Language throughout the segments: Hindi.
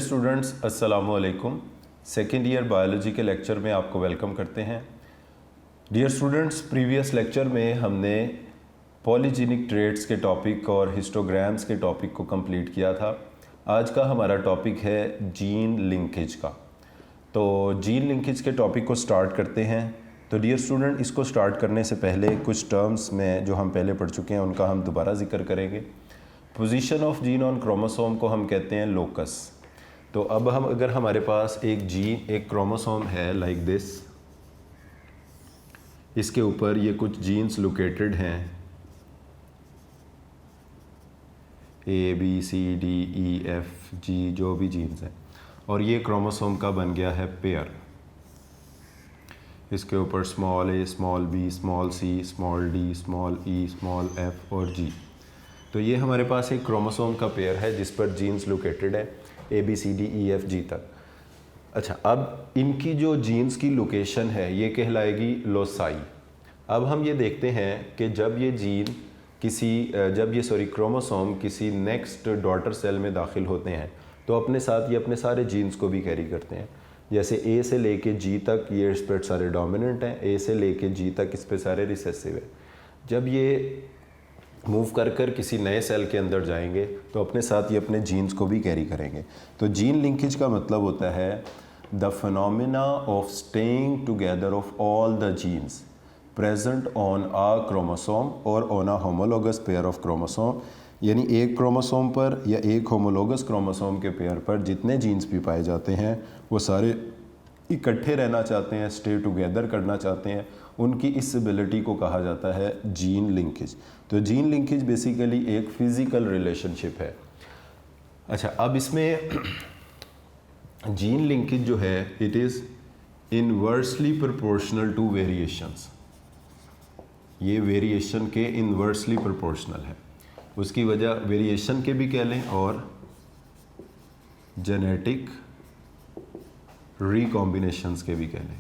डियर स्टूडेंट्स, अस्सलामु अलैकुम। सेकेंड ईयर बायोलॉजी के लेक्चर में आपको वेलकम करते हैं। डियर स्टूडेंट्स, प्रीवियस लेक्चर में हमने पॉलीजेनिक ट्रेट्स के टॉपिक और हिस्टोग्राम्स के टॉपिक को कंप्लीट किया था। आज का हमारा टॉपिक है जीन लिंकेज का। तो जीन लिंकेज के टॉपिक को स्टार्ट करते हैं। तो डियर स्टूडेंट, इसको स्टार्ट करने से पहले कुछ टर्म्स में जो हम पहले पढ़ चुके हैं उनका हम दोबारा जिक्र करेंगे। Position of gene on chromosome को हम कहते हैं लोकस। तो अब हम अगर हमारे पास एक क्रोमोसोम है लाइक दिस, इसके ऊपर ये कुछ जीन्स लोकेटेड हैं A B C D E F G, जो भी जीन्स हैं, और ये क्रोमोसोम का बन गया है पेयर। इसके ऊपर small a, small b, small c, small d, small e, small f और g। तो ये हमारे पास एक क्रोमोसोम का पेयर है जिस पर जीन्स लोकेटेड है A B C D E F G तक। अच्छा, अब इनकी जो जीन्स की लोकेशन है ये कहलाएगी लोसाई। अब हम ये देखते हैं कि जब ये क्रोमोसोम किसी नेक्स्ट डॉटर सेल में दाखिल होते हैं तो अपने साथ ये अपने सारे जीन्स को भी कैरी करते हैं। जैसे A से लेके G तक ये इस पर सारे डोमिनेंट हैं, A से लेके G तक इस पर सारे रिसेसिव है। जब ये मूव कर कर किसी नए सेल के अंदर जाएंगे तो अपने साथ ये अपने जीन्स को भी कैरी करेंगे। तो जीन लिंकेज का मतलब होता है the phenomena of staying together of all the genes present on a chromosome और on a homologous pair of chromosome. यानी एक क्रोमोसोम पर या एक होमोलोगस क्रोमोसोम के पेयर पर जितने जीन्स भी पाए जाते हैं वो सारे इकट्ठे रहना चाहते हैं, स्टे टुगेदर करना चाहते हैं। उनकी इस एबिलिटी को कहा जाता है जीन लिंकेज। तो जीन लिंकेज बेसिकली एक फिज़िकल रिलेशनशिप है। अच्छा, अब इसमें जीन लिंकेज जो है it is inversely proportional to variations. ये वेरिएशन के इनवर्सली प्रोपोर्शनल है। उसकी वजह वेरिएशन के भी कह लें और जेनेटिक रिकॉम्बिनेशंस के भी कह लें।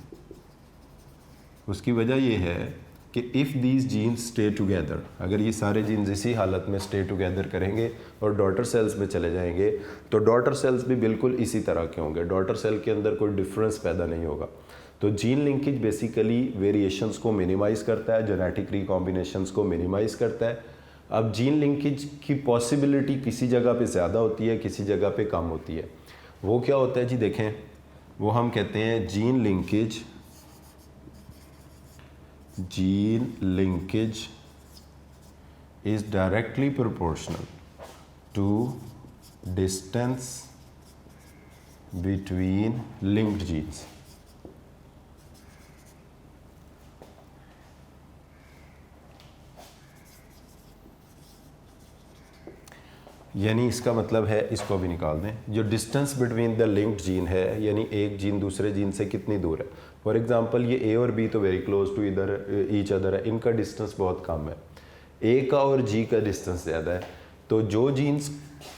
उसकी वजह ये है कि if these genes stay together, अगर ये सारे जीन्स इसी हालत में स्टे टुगेदर करेंगे और डॉटर सेल्स में चले जाएंगे तो डॉटर सेल्स भी बिल्कुल इसी तरह के होंगे। डॉटर सेल के अंदर कोई डिफरेंस पैदा नहीं होगा। तो जीन लिंकेज बेसिकली वेरिएशंस को मिनिमाइज़ करता है, जेनेटिक रिकॉम्बिनेशंस को मिनिमाइज़ करता है। अब जीन लिंकेज की पॉसिबिलिटी किसी जगह पे ज़्यादा होती है, किसी जगह पे कम होती है। वो क्या होता है जी, देखें, वो हम कहते हैं gene linkage is directly proportional to distance between linked genes। यानी इसका मतलब है, इसको भी निकाल दें, जो distance between the linked gene है, यानी एक जीन दूसरे जीन से कितनी दूर है। फॉर एग्जांपल ये A और B तो very close to each other है, इनका डिस्टेंस बहुत कम है। A का और G का डिस्टेंस ज़्यादा है। तो जो genes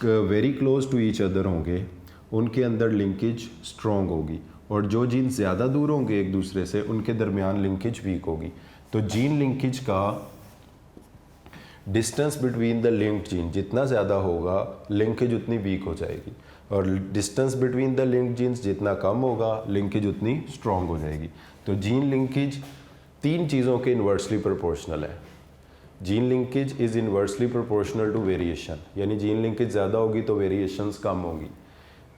very close to each other होंगे उनके अंदर लिंकेज स्ट्रॉन्ग होगी, और जो जीन्स ज़्यादा दूर होंगे एक दूसरे से उनके दरमियान लिंकेज वीक होगी। तो जीन लिंकेज का distance between the linked gene जितना ज़्यादा होगा लिंकेज उतनी वीक हो जाएगी, और distance between the linked jeans जितना कम होगा लिंकेज उतनी स्ट्रॉन्ग हो जाएगी। तो जीन लिंकेज तीन चीज़ों के इन्वर्सली प्रोपोर्शनल है। Gene linkage is inversely proportional to variation, यानी जीन लिंकेज ज़्यादा होगी तो वेरिएशंस कम होगी।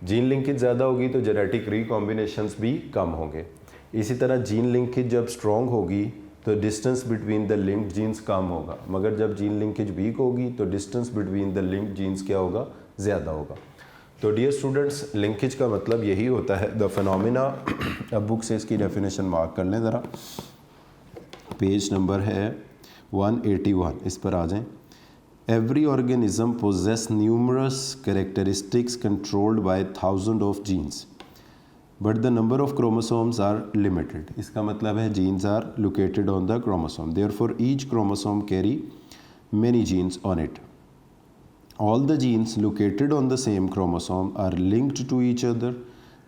जीन लिंकेज ज़्यादा होगी तो जेनेटिक रिकॉम्बिनेशंस भी कम होंगे। इसी तरह जीन लिंकेज जब स्ट्रॉन्ग होगी तो distance between the linked genes कम होगा, मगर जब जीन लिंकेज वीक होगी तो distance between the linked genes क्या होगा, ज़्यादा होगा। तो डियर स्टूडेंट्स, लिंकेज का मतलब यही होता है द फिनोमिना। अब बुक से इसकी डेफिनेशन मार्क कर लें ज़रा, पेज नंबर है 181, इस पर आ जाएं। Every organism possess numerous characteristics controlled by thousand of genes but the number of chromosomes are limited. इसका मतलब है genes are located on the chromosome, therefore each chromosome carry many genes on it. All the genes located on the same chromosome are linked to each other.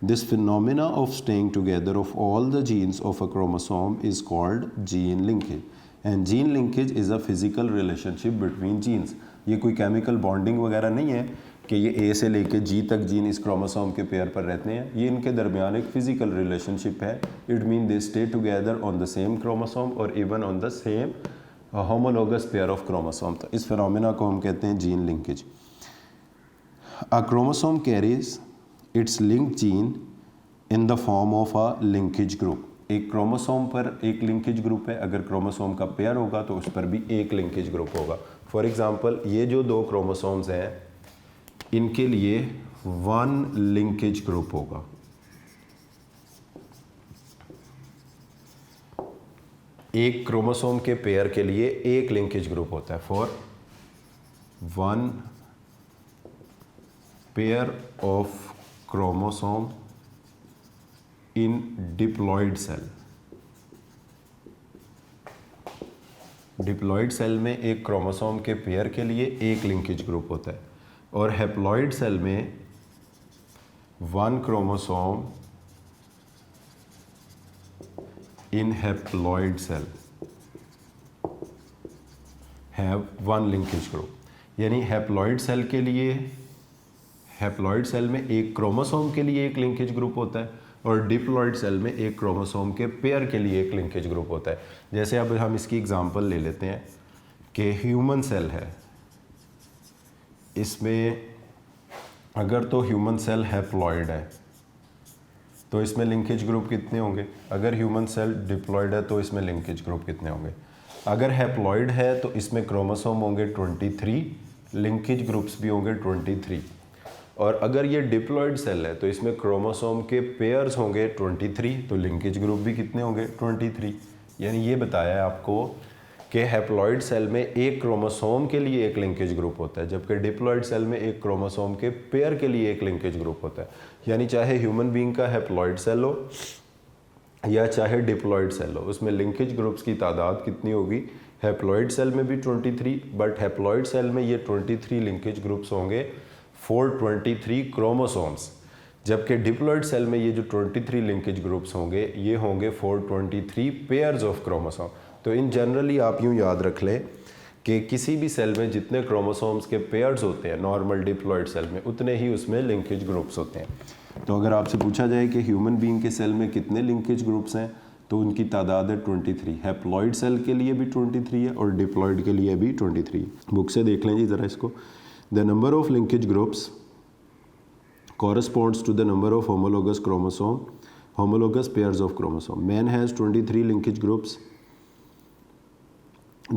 This phenomena of staying together of all the genes of a chromosome is called gene linkage, and gene linkage is a physical relationship between genes. ये कोई केमिकल बॉन्डिंग वगैरह नहीं है, कि ये ए से लेके जी तक जीन इस क्रोमोसोम के पेयर पर रहते हैं, ये इनके दरमियान एक फिजिकल रिलेशनशिप है। It mean they stay together on the same chromosome और even on the same homologous pair of chromosome. तो इस फिनोमेना को हम कहते हैं gene linkage. A chromosome carries its link gene in the form of a linkage group. एक क्रोमोसोम पर एक लिंकेज ग्रुप है, अगर क्रोमोसोम का पेयर होगा तो उस पर भी एक लिंकेज ग्रुप होगा। फॉर एग्जांपल ये जो दो क्रोमोसोम्स हैं इनके लिए वन लिंकेज ग्रुप होगा। एक क्रोमोसोम के पेयर के लिए एक लिंकेज ग्रुप होता है for one pair of chromosome in diploid cell. Diploid cell में एक क्रोमोसोम के पेयर के लिए एक लिंकेज ग्रुप होता है और हैप्लॉयड सेल में one chromosome in haploid cell have one linkage group. यानी हैप्लॉयड सेल के लिए, हैप्लॉयड सेल में एक क्रोमोसोम के लिए एक लिंकेज ग्रुप होता है और डिप्लॉयड सेल में एक क्रोमोसोम के पेयर के लिए एक लिंकेज ग्रुप होता है। जैसे अब हम इसकी एग्जांपल ले लेते हैं कि ह्यूमन सेल है, इसमें अगर तो ह्यूमन सेल हैप्लॉयड है तो इसमें लिंकेज ग्रुप कितने होंगे, अगर ह्यूमन सेल डिप्लॉयड है तो इसमें लिंकेज ग्रुप कितने होंगे। अगर हैप्लॉयड है तो इसमें क्रोमोसोम होंगे 23, लिंकेज ग्रुप्स भी होंगे 23। और अगर ये डिप्लॉयड सेल है तो इसमें क्रोमोसोम के पेयर्स होंगे 23, तो लिंकेज ग्रुप भी कितने होंगे 23। यानी ये बताया है आपको कि हैप्लॉयड सेल में एक क्रोमोसोम के लिए एक लिंकेज ग्रुप होता है, जबकि डिप्लॉयड सेल में एक क्रोमोसोम के पेयर के लिए एक लिंकेज ग्रुप होता है। यानी चाहे ह्यूमन बीइंग का हैप्लॉयड सेल हो या चाहे डिप्लॉयड सेल हो, उसमें लिंकेज ग्रुप्स की तादाद कितनी होगी, हैप्लॉयड सेल में भी 23, बट हैप्लॉयड सेल में ये 23 लिंकेज ग्रुप्स होंगे फॉर 23 क्रोमोसोम्स, जबकि डिप्लॉयड सेल में ये जो 23 लिंकेज ग्रुप्स होंगे ये होंगे फॉर 23 पेयर्स ऑफ क्रोमोसोम। तो इन जनरली आप यूँ याद रख लें कि किसी भी सेल में जितने क्रोमोसोम्स के पेयर्स होते हैं नॉर्मल डिप्लॉयड सेल में, उतने ही उसमें लिंकेज ग्रुप्स होते हैं। तो अगर आपसे पूछा जाए कि ह्यूमन बीइंग के सेल में कितने लिंकेज ग्रुप्स हैं तो उनकी तादाद है 23। हैप्लॉयड सेल के लिए भी 23 है और डिप्लॉयड के लिए भी 23। बुक से देख लें जी ज़रा इसको। The number of linkage groups corresponds to the number of homologous pairs of chromosome. Man has 23 linkage groups.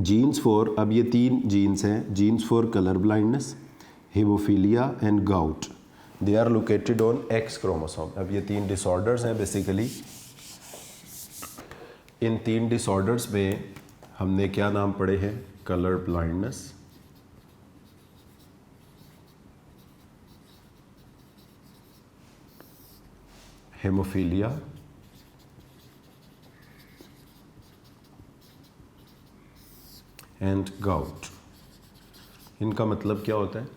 Genes for, अब ये 3 genes हैं, genes for color blindness, hemophilia and gout. They are located on X chromosome. अब ये 3 disorders हैं बेसिकली। इन 3 disorders में हमने क्या नाम पढ़े हैं, color blindness, haemophilia and gout. इनका मतलब क्या होता है,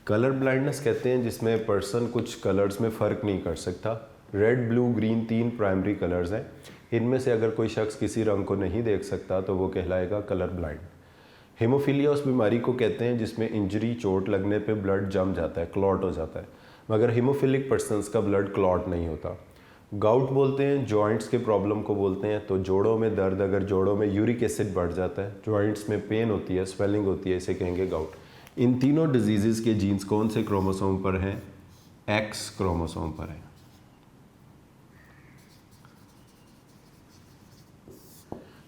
कलर ब्लाइंडनेस कहते हैं जिसमें पर्सन कुछ कलर्स में फ़र्क नहीं कर सकता। Red, blue, green 3 primary colours हैं, इनमें से अगर कोई शख्स किसी रंग को नहीं देख सकता तो वो कहलाएगा कलर ब्लाइंड। हेमोफीलिया उस बीमारी को कहते हैं जिसमें इंजरी, चोट लगने पे ब्लड जम जाता है, क्लॉट हो जाता है, मगर हीमोफिलिक पर्सनस का ब्लड क्लॉट नहीं होता। गाउट बोलते हैं जॉइंट्स के प्रॉब्लम को बोलते हैं, तो जोड़ों में दर्द, अगर जोड़ों में यूरिक एसिड बढ़ जाता है, जॉइंट्स में पेन होती है, स्वेलिंग होती है, इसे कहेंगे गाउट। इन तीनों डिजीज़ के जीन्स कौन से क्रोमोसोम पर हैं, एक्स क्रोमोसोम पर है।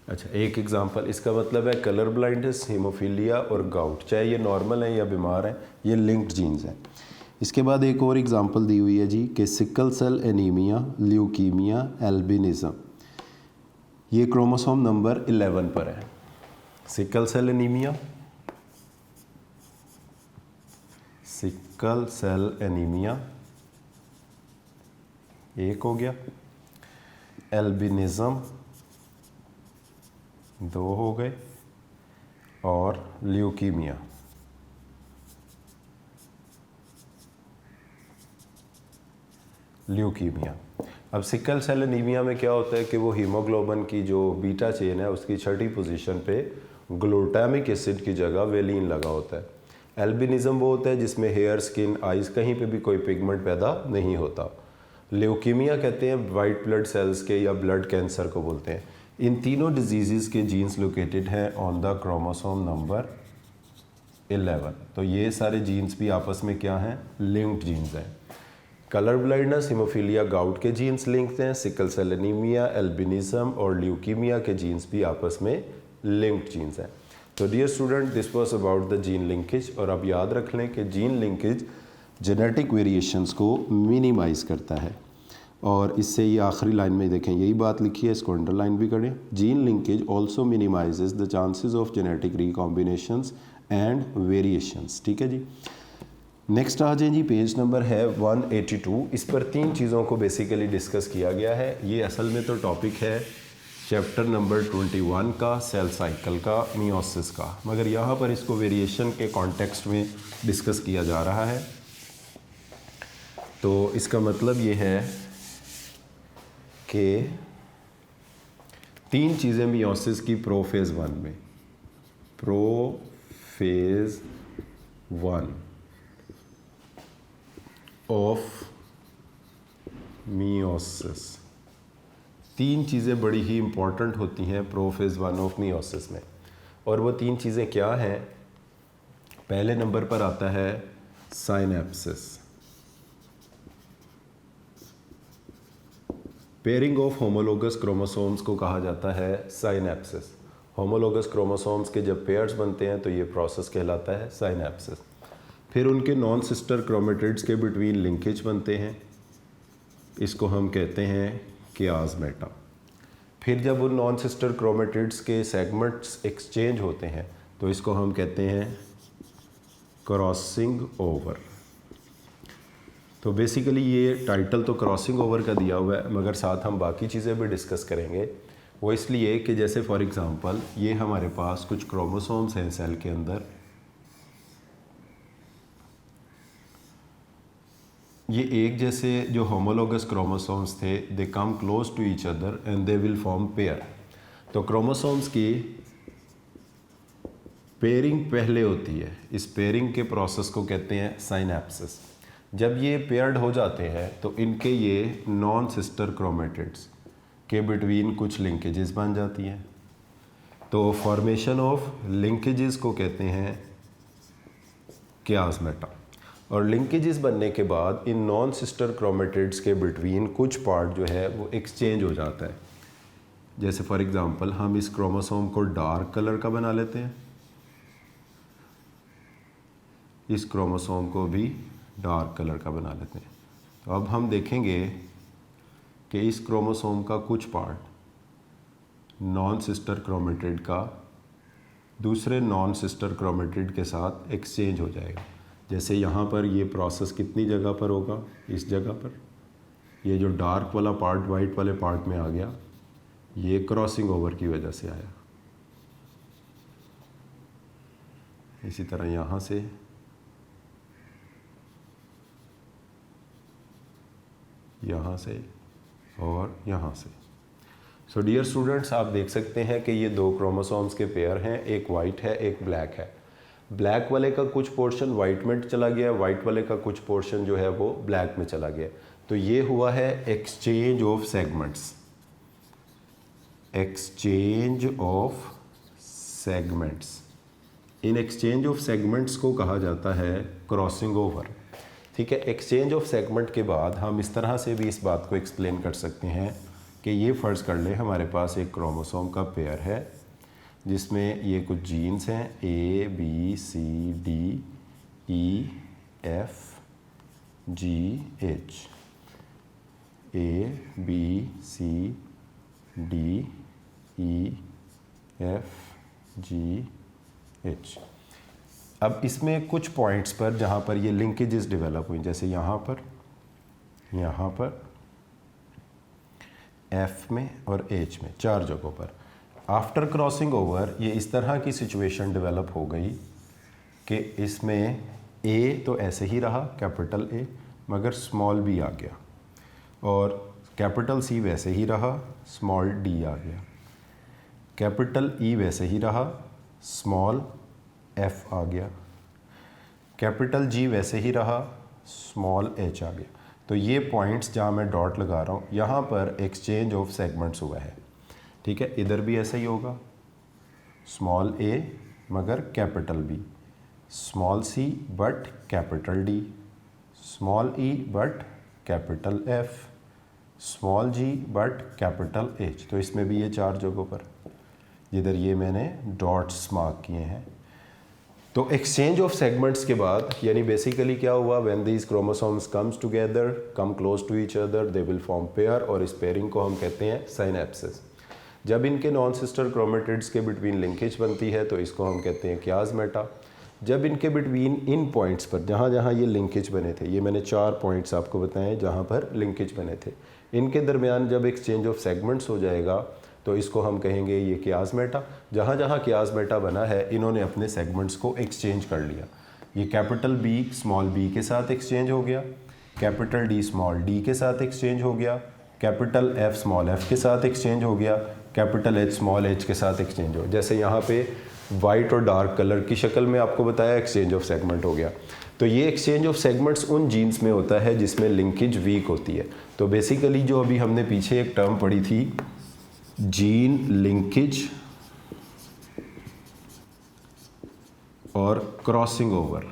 अच्छा, एक एग्जांपल, इसका मतलब है कलर ब्लाइंडनेस, हीमोफीलिया और गाउट, चाहे ये नॉर्मल है या बीमार है, ये लिंक्ड जीन्स हैं। इसके बाद एक और एग्जांपल दी हुई है जी कि sickle cell anaemia, leukaemia, albinism, ये क्रोमोसोम नंबर 11 पर है। Sickle cell anaemia, sickle cell anaemia एक हो गया, एल्बिनिज्म 2 हो गए और ल्यूकीमिया। ल्यूकीमिया। अब सिकल सेल एनीमिया में क्या होता है कि वो हीमोग्लोबिन की जो बीटा चेन है उसकी छठी पोजीशन पे ग्लूटामिक एसिड की जगह वेलिन लगा होता है। एल्बिनिज्म वो होता है जिसमें हेयर, स्किन, आइज़ कहीं पे भी कोई पिगमेंट पैदा नहीं होता। ल्यूकीमिया कहते हैं वाइट ब्लड सेल्स के या ब्लड कैंसर को बोलते हैं। इन तीनों डिजीज़ के जीन्स लोकेटेड हैं ऑन द क्रोमोसोम नंबर 11। तो ये सारे जीन्स भी आपस में क्या हैं, लिंक्ड जीन्स हैं। कलर ब्लाइंडनेस, हीमोफीलिया, गाउट के जीन्स लिंक्ड हैं। सिकल सेल एनीमिया, एल्बिनिज्म और ल्यूकीमिया के जीन्स भी आपस में लिंक्ड जीन्स हैं। तो dear student, this was about the gene linkage. और अब याद रख लें कि जीन लिंकेज जेनेटिक वेरिएशंस को मिनिमाइज़ करता है। और इससे ये आखिरी लाइन में देखें यही बात लिखी है, इसको अंडरलाइन भी करें। Gene linkage also minimizes the chances of genetic recombinations and variations. ठीक है जी। नेक्स्ट आ जाए जी, पेज नंबर है 182। इस पर 3 चीज़ों को बेसिकली डिस्कस किया गया है। ये असल में तो टॉपिक है चैप्टर नंबर 21 का, सेल साइकिल का, मियोसिस का, मगर यहाँ पर इसको वेरिएशन के कॉन्टेक्स्ट में डिस्कस किया जा रहा है। तो इसका मतलब ये है कि 3 चीज़ें मियोसिस की प्रोफेज़ 1 में, प्रोफेज़ 1 ऑफ मियोसिस, 3 चीज़ें बड़ी ही इम्पॉर्टेंट होती हैं प्रोफेज़ 1 ऑफ मियोसिस में। और वो 3 चीज़ें क्या हैं? पहले नंबर पर आता है synapsis. Pairing of homologous chromosomes को कहा जाता है साइनेप्सिस। होमोलोगस क्रोमोसोम्स के जब पेयर्स बनते हैं तो ये प्रोसेस कहलाता है साइनेप्सिस। फिर उनके नॉन सिस्टर क्रोमेटिड्स के बिटवीन लिंकेज बनते हैं, इसको हम कहते हैं कियास्मेटा। फिर जब उन नॉन सिस्टर क्रोमेटिड्स के सेगमेंट्स एक्सचेंज होते हैं तो इसको हम कहते हैं क्रॉसिंग ओवर। तो बेसिकली ये टाइटल तो क्रॉसिंग ओवर का दिया हुआ है, मगर साथ हम बाकी चीज़ें भी डिस्कस करेंगे। वो इसलिए कि जैसे फॉर एग्ज़ाम्पल ये हमारे पास कुछ क्रोमोसोम्स हैं सेल के अंदर, ये एक जैसे जो होमोलोगस क्रोमोसोम्स थे, they come close to each other and they will form pair. तो क्रोमोसोम्स की पेयरिंग पहले होती है, इस पेयरिंग के प्रोसेस को कहते हैं साइनेप्सिस। जब ये पेयर्ड हो जाते हैं तो इनके ये नॉन सिस्टर क्रोमेटिड्स के बिटवीन कुछ लिंकेजेस बन जाती हैं। तो फॉर्मेशन ऑफ लिंकेजेस को कहते हैं कियास्मेटा। और लिंकेजेस बनने के बाद इन नॉन सिस्टर क्रोमेटिड्स के बिटवीन कुछ पार्ट जो है वो एक्सचेंज हो जाता है। जैसे फॉर एग्ज़ाम्पल हम इस क्रोमोसोम को डार्क कलर का बना लेते हैं, इस क्रोमोसोम को भी डार्क कलर का बना लेते हैं। तो अब हम देखेंगे कि इस क्रोमोसोम का कुछ पार्ट नॉन सिस्टर क्रोमेटिड का दूसरे नॉन सिस्टर क्रोमेटिड के साथ एक्सचेंज हो जाएगा। जैसे यहाँ पर ये प्रोसेस कितनी जगह पर होगा, इस जगह पर। ये जो डार्क वाला पार्ट वाइट वाले पार्ट में आ गया, ये क्रॉसिंग ओवर की वजह से आया। इसी तरह यहाँ से यहाँ से और यहाँ से। सो डियर स्टूडेंट्स, आप देख सकते हैं कि ये 2 क्रोमोसोम्स के पेयर हैं, एक वाइट है एक ब्लैक है। ब्लैक वाले का कुछ पोर्शन वाइट में चला गया, वाइट वाले का कुछ पोर्शन जो है वो ब्लैक में चला गया। तो ये हुआ है exchange of segments, exchange of segments. In exchange of segments को कहा जाता है क्रॉसिंग ओवर। ठीक है, एक्सचेंज ऑफ सेगमेंट के बाद हम इस तरह से भी इस बात को एक्सप्लेन कर सकते हैं कि ये फ़र्ज़ कर लें हमारे पास एक क्रोमोसोम का पेयर है जिसमें ये कुछ जीन्स हैं A B C D E F G H, A B C D E F G H। अब इसमें कुछ पॉइंट्स पर जहाँ पर ये लिंकेजेस डेवलप हुई, जैसे यहाँ पर F में और H में, 4 जगहों पर। आफ्टर क्रॉसिंग ओवर ये इस तरह की सिचुएशन डेवलप हो गई कि इसमें A तो ऐसे ही रहा, कैपिटल A, मगर स्मॉल b आ गया, और कैपिटल C वैसे ही रहा, स्मॉल d आ गया, कैपिटल E वैसे ही रहा, स्मॉल f आ गया। कैपिटल जी वैसे ही रहा, स्मॉल एच आ गया। तो ये पॉइंट्स जहाँ मैं डॉट लगा रहा हूँ यहाँ पर एक्सचेंज ऑफ सेगमेंट्स हुआ है, ठीक है। इधर भी ऐसा ही होगा, स्मॉल ए मगर capital B, small C but capital D, small E but capital F, small G but capital H. तो इसमें भी ये 4 जगहों पर, जिधर ये मैंने डॉट्स मार्क किए हैं। तो एक्सचेंज ऑफ सेगमेंट्स के बाद यानी बेसिकली क्या हुआ, when these chromosomes comes together, come close to each other, they will form pair, और इस पेयरिंग को हम कहते हैं सिनेप्सिस। जब इनके नॉन सिस्टर क्रोमेटिड्स के बिटवीन लिंकेज बनती है तो इसको हम कहते हैं कियाज़मेटा। जब इनके बिटवीन इन पॉइंट्स पर जहाँ जहाँ ये लिंकेज बने थे, ये मैंने 4 पॉइंट्स आपको बताए जहाँ पर लिंकेज बने थे, इनके दरमियान जब एक्सचेंज ऑफ सेगमेंट्स हो जाएगा तो इसको हम कहेंगे ये कियाज़मेटा। जहाँ जहाँ कियाज़मेटा बना है इन्होंने अपने सेगमेंट्स को एक्सचेंज कर लिया। ये कैपिटल बी स्मॉल बी के साथ एक्सचेंज हो गया, कैपिटल डी स्मॉल डी के साथ एक्सचेंज हो गया, कैपिटल एफ स्मॉल एफ के साथ एक्सचेंज हो गया, कैपिटल एच स्मॉल एच के साथ एक्सचेंज हो। जैसे यहाँ पे वाइट और डार्क कलर की शक्ल में आपको बताया एक्सचेंज ऑफ सेगमेंट हो गया। तो ये एक्सचेंज ऑफ सेगमेंट्स उन जीन्स में होता है जिसमें लिंकेज वीक होती है। तो बेसिकली जो अभी हमने पीछे एक टर्म पढ़ी थी, जीन लिंकेज और क्रॉसिंग ओवर,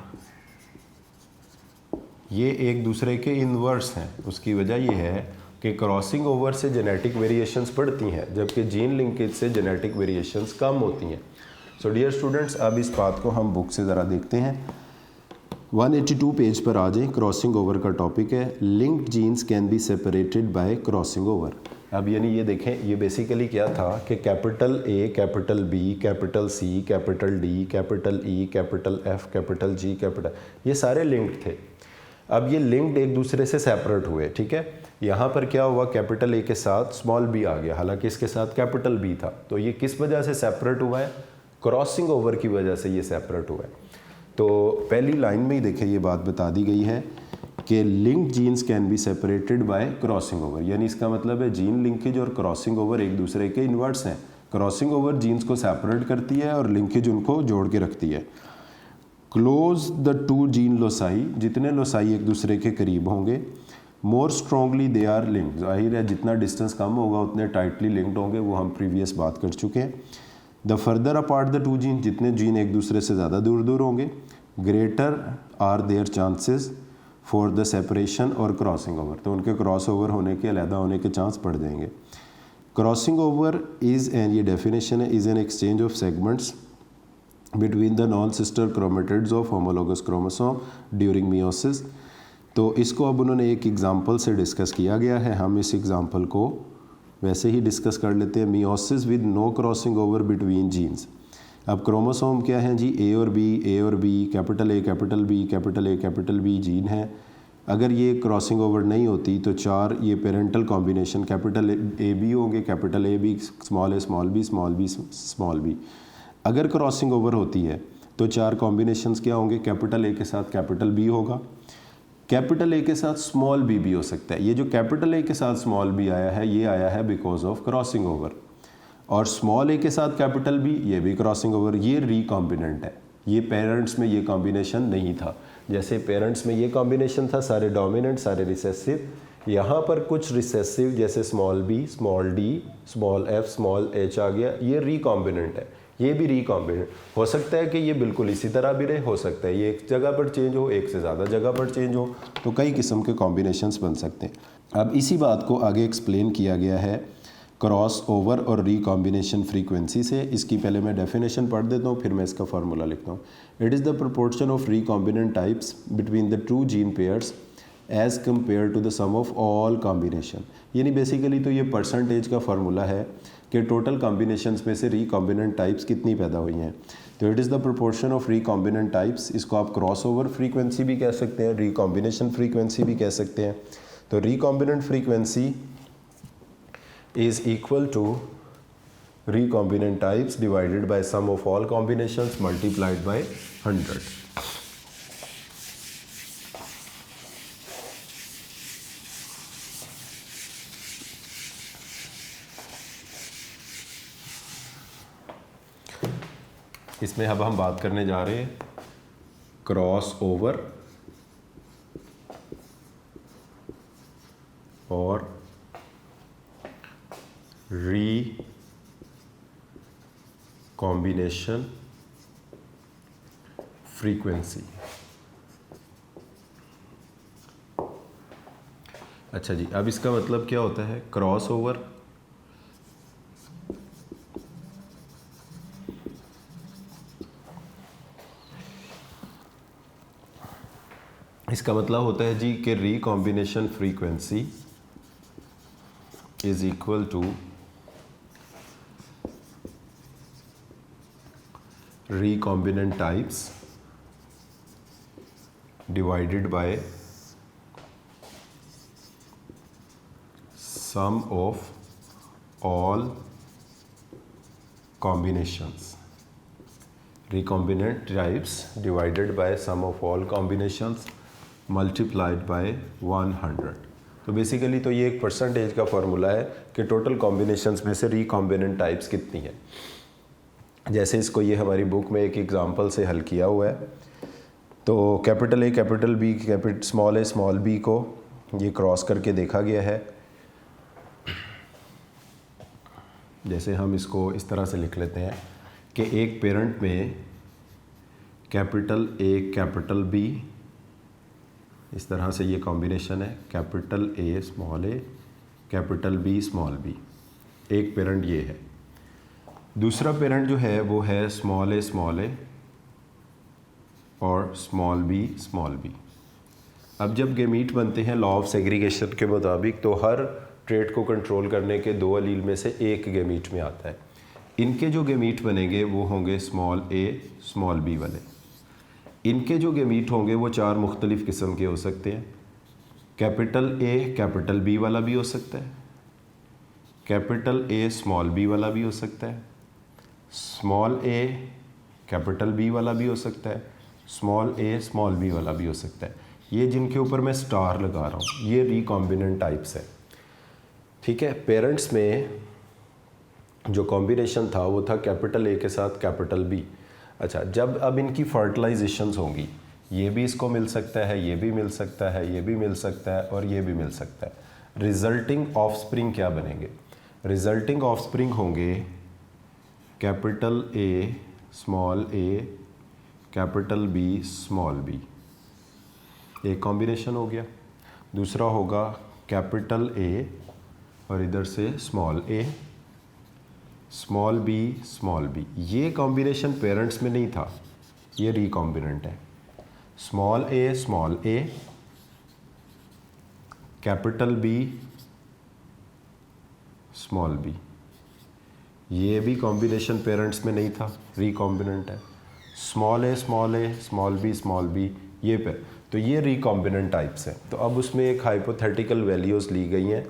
ये एक दूसरे के इनवर्स हैं। उसकी वजह ये है कि क्रॉसिंग ओवर से जेनेटिक वेरिएशंस बढ़ती हैं जबकि जीन लिंकेज से जेनेटिक वेरिएशंस कम होती हैं। सो डियर स्टूडेंट्स, अब इस बात को हम बुक से ज़रा देखते हैं। 182 पेज पर आ जाएं। क्रॉसिंग ओवर का टॉपिक है, linked genes can be separated by crossing over. अब यानी ये देखें, ये बेसिकली क्या था कि capital A, capital B, capital C, capital D, capital E, capital F, capital G, capital, ये सारे लिंक्ड थे। अब ये लिंक्ड एक दूसरे से सेपरेट हुए, ठीक है। यहाँ पर क्या हुआ, कैपिटल ए के साथ स्मॉल बी आ गया, हालांकि इसके साथ कैपिटल बी था। तो ये किस वजह से सेपरेट हुआ है, क्रॉसिंग ओवर की वजह से ये सेपरेट हुआ है। तो पहली लाइन में ही देखें ये बात बता दी गई है कि linked genes can be separated by crossing over, यानी इसका मतलब है जीन लिंकेज और क्रॉसिंग ओवर एक दूसरे के इन्वर्स हैं। क्रॉसिंग ओवर जीन्स को सेपरेट करती है और लिंकेज उनको जोड़ के रखती है। Close the two gene loci, जितने लोसाई एक दूसरे के करीब होंगे, मोर स्ट्रॉन्गली दे आर लिंक्ड, जाहिर है जितना डिस्टेंस कम होगा उतने टाइटली लिंक्ड होंगे, वो हम प्रीवियस बात कर चुके हैं। The further apart the two gene, जितने जीन एक दूसरे से ज़्यादा दूर दूर होंगे, greater are there chances for the separation और क्रॉसिंग ओवर, तो उनके क्रॉस ओवर होने के, अलहदा होने के चांस बढ़ जाएंगे। क्रॉसिंग ओवर इज़ एंड ये डेफिनेशन है, is an exchange of segments between the non sister chromatids of homologous chromosome during meiosis. तो इसको अब उन्होंने एक एग्जांपल से डिस्कस किया गया है, हम इस एग्जांपल को वैसे ही डिस्कस कर लेते हैं। Meiosis with no crossing over between genes. अब क्रोमोसोम क्या हैं जी, ए और B, capital A, capital B, capital A, capital B gene है। अगर ये क्रॉसिंग ओवर नहीं होती तो 4 ये parental combination capital A B होंगे, capital A B, small A, small B, small B, small B. अगर क्रॉसिंग ओवर होती है तो 4 कॉम्बिनेशंस क्या होंगे, कैपिटल ए के साथ कैपिटल बी होगा, कैपिटल ए के साथ स्मॉल बी भी हो सकता है। ये जो कैपिटल ए के साथ स्मॉल बी आया है, ये आया है बिकॉज ऑफ क्रॉसिंग ओवर। और स्मॉल ए के साथ कैपिटल बी, ये भी क्रॉसिंग ओवर, ये रिकॉम्बिनेंट है। ये पेरेंट्स में ये कॉम्बिनेशन नहीं था। जैसे पेरेंट्स में ये कॉम्बिनेशन था, सारे डोमिनेंट, सारे रिसेसिव, यहाँ पर कुछ रिसेसिव जैसे small B, small D, small F, small H आ गया, ये रिकॉम्बिनेंट है। ये भी रिकॉम्बिनेंट हो सकता है कि ये बिल्कुल इसी तरह भी रहे, हो सकता है ये एक जगह पर चेंज हो, एक से ज़्यादा जगह पर चेंज हो, तो कई किस्म के कॉम्बिनेशंस बन सकते हैं। अब इसी बात को आगे एक्सप्लेन किया गया है क्रॉस ओवर और रिकॉम्बिनेशन फ्रीक्वेंसी से। इसकी पहले मैं डेफिनेशन पढ़ देता हूँ, फिर मैं इसका फार्मूला लिखता हूँ। It is the proportion of recombinant types between the two gene pairs as compare to the sum of all combination. यानी बेसिकली तो ये परसेंटेज का फार्मूला है कि टोटल कॉम्बिनेशंस में से रिकॉम्बिनेंट टाइप्स कितनी पैदा हुई हैं। तो it is the proportion of recombinant types. इसको आप क्रॉस ओवर फ्रीक्वेंसी भी कह सकते हैं, रिकॉम्बिनेशन फ्रीक्वेंसी भी कह सकते हैं। तो recombinant frequency is equal to recombinant types divided by sum of all combinations multiplied by 100. इसमें अब हम बात करने जा रहे हैं क्रॉस ओवर और recombination frequency। अच्छा जी, अब इसका मतलब क्या होता है? क्रॉस ओवर इसका मतलब होता है जी कि recombination frequency is equal to recombinant types divided by sum of all combinations। recombinant types divided by sum of all combinations multiplied by 100। तो बेसिकली तो ये एक परसेंटेज का फॉर्मूला है कि टोटल कॉम्बिनेशंस में से रिकॉम्बिनेंट टाइप्स कितनी है। जैसे इसको ये हमारी बुक में एक एग्जांपल से हल किया हुआ है। तो capital A capital B small A small B को ये क्रॉस करके देखा गया है। जैसे हम इसको इस तरह से लिख लेते हैं कि एक पेरेंट में कैपिटल ए कैपिटल बी, इस तरह से ये कॉम्बिनेशन है, capital A capital B small B. एक पेरेंट ये है। दूसरा पेरेंट जो है वो है स्मॉल ए और स्मॉल बी। अब जब गेमीट बनते हैं लॉ ऑफ सेग्रीगेशन के मुताबिक, तो हर ट्रेट को कंट्रोल करने के 2 अलील में से एक गेमीट में आता है। इनके जो गेमीट बनेंगे वो होंगे स्मॉल ए स्मॉल बी वाले। इनके जो गेमीट होंगे वो 4 मुख्तलिफ़ किस्म के हो सकते हैं। कैपिटल ए कैपिटल बी वाला भी हो सकता है, कैपिटल ए स्मॉल बी वाला भी हो सकता है, स्मॉल ए कैपिटल बी वाला भी हो सकता है, स्मॉल ए स्मॉल बी वाला भी हो सकता है। ये जिनके ऊपर मैं स्टार लगा रहा हूँ ये रिकॉम्बिनेंट टाइप्स है। ठीक है, पेरेंट्स में जो कॉम्बिनेशन था वो था कैपिटल ए के साथ कैपिटल बी। अच्छा, जब अब इनकी फर्टिलाइजेशंस होंगी, ये भी इसको मिल सकता है, ये भी मिल सकता है, ये भी मिल सकता है और ये भी मिल सकता है। रिजल्टिंग ऑफस्प्रिंग क्या बनेंगे? रिजल्टिंग ऑफस्प्रिंग होंगे capital A capital B small B. एक कॉम्बिनेशन हो गया। दूसरा होगा कैपिटल ए और इधर से स्मॉल ए स्मॉल बी। ये कॉम्बिनेशन पेरेंट्स में नहीं था, ये रिकॉम्बिनेंट है। Small A capital B small B, ये भी कॉम्बिनेशन पेरेंट्स में नहीं था, रिकॉम्बिनेंट है। स्मॉल ए स्मॉल बी ये पे, तो ये रिकॉम्बिनेंट टाइप्स हैं। तो अब उसमें एक हाइपोथेटिकल वैल्यूज़ ली गई हैं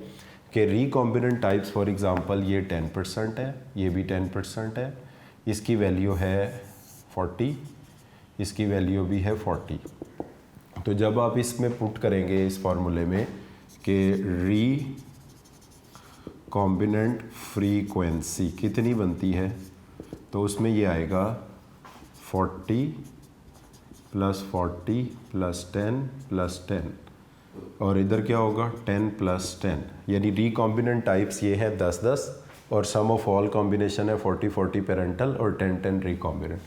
कि रिकॉम्बिनेंट टाइप्स फॉर एग्जांपल ये 10% है, ये भी 10% है, इसकी वैल्यू है 40, इसकी वैल्यू भी है 40। तो जब आप इसमें पुट करेंगे इस फार्मूले में कि रिकॉम्बिनेंट फ्रीक्वेंसी कितनी बनती है, तो उसमें ये आएगा 40 + 40 + 10 + 10 और इधर क्या होगा 10 + 10, यानी रिकॉम्बिनेंट टाइप्स ये है 10-10 और सम ऑफ ऑल कॉम्बिनेशन है 40-40 पेरेंटल और 10-10 रिकॉम्बिनेंट।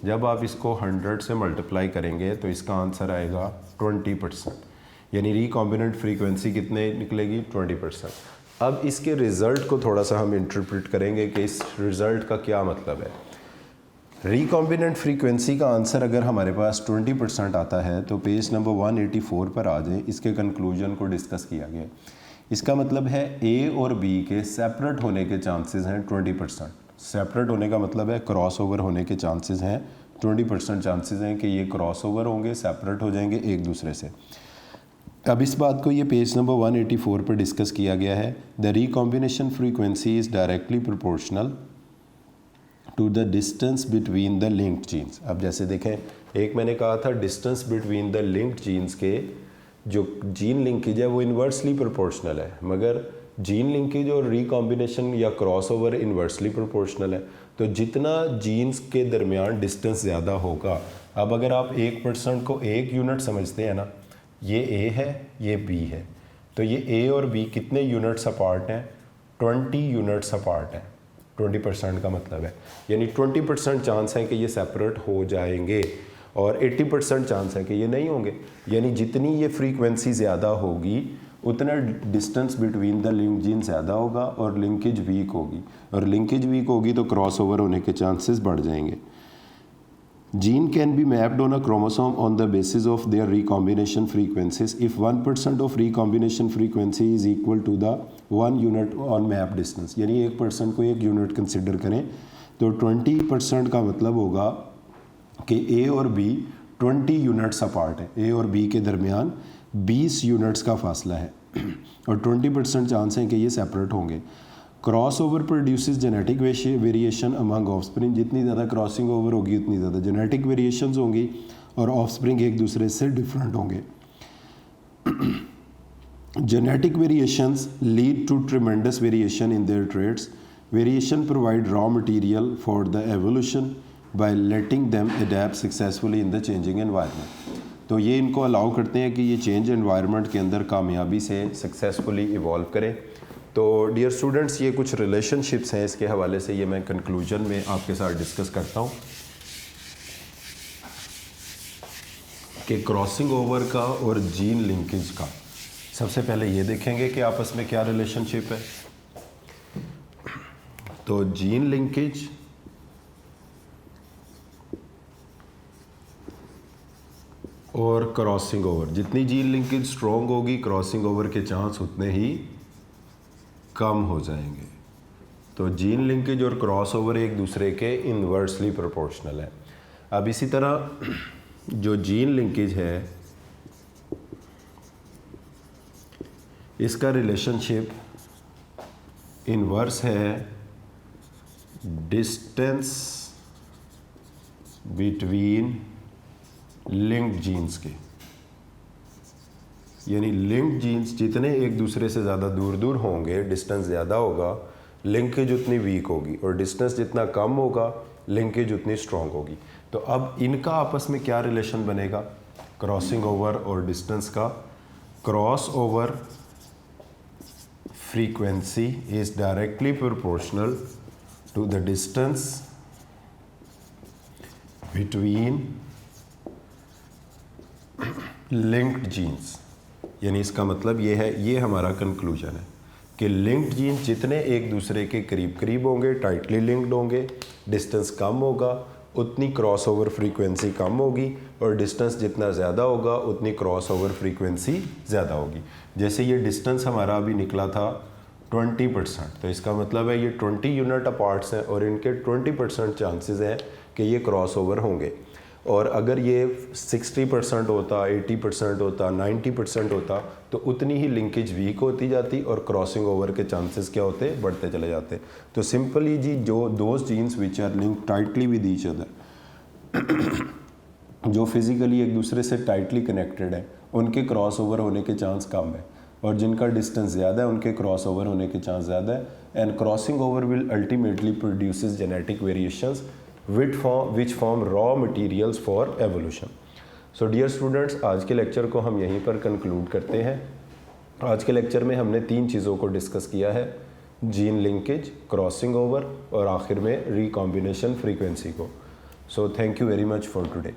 जब आप इसको 100 से मल्टीप्लाई करेंगे तो इसका आंसर आएगा 20%, यानी रिकॉम्बिनेंट फ्रीक्वेंसी कितने निकलेगी 20%। अब इसके रिज़ल्ट को थोड़ा सा हम इंटरप्रेट करेंगे कि इस रिज़ल्ट का क्या मतलब है। रिकॉम्बिनेंट फ्रीक्वेंसी का आंसर अगर हमारे पास 20% आता है तो पेज नंबर 184 पर आ जाए, इसके कंक्लूजन को डिस्कस किया गया। इसका मतलब है ए और बी के सेपरेट होने के चांसेस हैं 20%। सेपरेट होने का मतलब है क्रॉस ओवर होने के चांसेस हैं 20% चांसेस हैं कि ये क्रॉस ओवर होंगे, सेपरेट हो जाएंगे एक दूसरे से। अब इस बात को ये पेज नंबर 184 पर डिस्कस किया गया है। The recombination frequency is directly proportional to the distance between the linked genes. अब जैसे देखें, एक मैंने कहा था distance between the linked genes के जो जीन लिंकेज है वो इन्वर्सली प्रोपोर्शनल है, मगर जीन लिंकेज और रिकॉम्बिनेशन या क्रॉस ओवर इन्वर्सली प्रोपोर्शनल है। तो जितना जीन्स के दरमियान डिस्टेंस ज़्यादा होगा, अब अगर आप 1% को 1 यूनिट समझते हैं ना, ये ए है ये बी है, तो ये ए और बी कितने यूनिट्स अपार्ट हैं? 20 यूनिट्स अपार्ट हैं। 20% का मतलब है, यानी 20% चांस है कि ये सेपरेट हो जाएंगे और 80% चांस है कि ये नहीं होंगे। यानी जितनी ये फ्रीक्वेंसी ज़्यादा होगी उतना distance between the link gene ज़्यादा होगा और लिंकेज वीक होगी, और लिंकेज वीक होगी तो क्रॉस ओवर होने के चांसेस बढ़ जाएंगे। Gene can be mapped on a chromosome on the basis of their recombination frequencies if 1% of recombination frequency is equal to the 1 unit on map distance. यानी 1% को 1 यूनिट कंसिडर करें तो 20% का मतलब होगा कि ए और बी 20 यूनिट्स अपार्ट है, ए और बी के दरमियान 20 यूनिट्स का फासला है और 20% चांस है कि ये सेपरेट होंगे। Cross over produces genetic variation among offspring. जितनी ज़्यादा क्रॉसिंग ओवर होगी उतनी ज़्यादा जेनेटिक वेरिएशंस होंगी और ऑफस्प्रिंग एक दूसरे से डिफरेंट होंगे। Genetic variations lead to tremendous variation in their traits. Variation provide raw material for the evolution by letting them adapt successfully in the changing environment. तो ये इनको अलाउ करते हैं कि ये चेंज एनवायरनमेंट के अंदर कामयाबी से सक्सेसफुली इवॉल्व करें। तो डियर स्टूडेंट्स, ये कुछ रिलेशनशिप्स हैं, इसके हवाले से ये मैं कंक्लूजन में आपके साथ डिस्कस करता हूँ कि क्रॉसिंग ओवर का और जीन लिंकेज का। सबसे पहले ये देखेंगे कि आपस में क्या रिलेशनशिप है। तो जीन लिंकेज और क्रॉसिंग ओवर, जितनी जीन लिंकेज स्ट्रॉन्ग होगी क्रॉसिंग ओवर के चांस उतने ही कम हो जाएंगे। तो जीन लिंकेज और क्रॉस ओवर एक दूसरे के इन्वर्सली प्रोपोर्शनल है। अब इसी तरह जो जीन लिंकेज है इसका रिलेशनशिप इन्वर्स है डिस्टेंस बिटवीन लिंक्ड जीन्स के। यानी लिंक्ड जीन्स जितने एक दूसरे से ज़्यादा दूर दूर होंगे, डिस्टेंस ज़्यादा होगा, लिंकेज उतनी वीक होगी, और डिस्टेंस जितना कम होगा लिंकेज उतनी स्ट्रॉन्ग होगी। तो अब इनका आपस में क्या रिलेशन बनेगा क्रॉसिंग ओवर और डिस्टेंस का? Cross over frequency is directly proportional to the distance between linked genes. यानी इसका मतलब ये है, ये हमारा कंक्लूजन है कि लिंक्ड जीन्स जितने एक दूसरे के करीब करीब होंगे, टाइटली लिंक्ड होंगे, डिस्टेंस कम होगा, उतनी क्रॉस ओवर फ्रीक्वेंसी कम होगी, और डिस्टेंस जितना ज़्यादा होगा उतनी क्रॉस ओवर फ्रीक्वेंसी ज़्यादा होगी। जैसे ये डिस्टेंस हमारा अभी निकला था 20%, तो इसका मतलब है ये 20 यूनिट अपार्ट्स हैं और इनके 20% चांसेस हैं कि ये क्रॉस ओवर होंगे। और अगर ये 60% होता, 80% होता, 90% होता, तो उतनी ही लिंकेज वीक होती जाती और क्रॉसिंग ओवर के चांसेस क्या होते, बढ़ते चले जाते। तो सिंपली जी, जो those genes which are link tightly with each other, जो फिजिकली एक दूसरे से टाइटली कनेक्टेड है, उनके क्रॉस ओवर होने के चांस कम है, और जिनका डिस्टेंस ज़्यादा है उनके क्रॉस ओवर होने के चांस ज़्यादा है। And crossing over will ultimately produces genetic variations which form raw materials for evolution. So dear students, आज के लेक्चर को हम यहीं पर कंक्लूड करते हैं। आज के लेक्चर में हमने 3 चीज़ों को डिस्कस किया है, जीन लिंकेज, क्रॉसिंग ओवर और आखिर में रिकॉम्बिनेशन फ्रीक्वेंसी को। So thank you very much for today.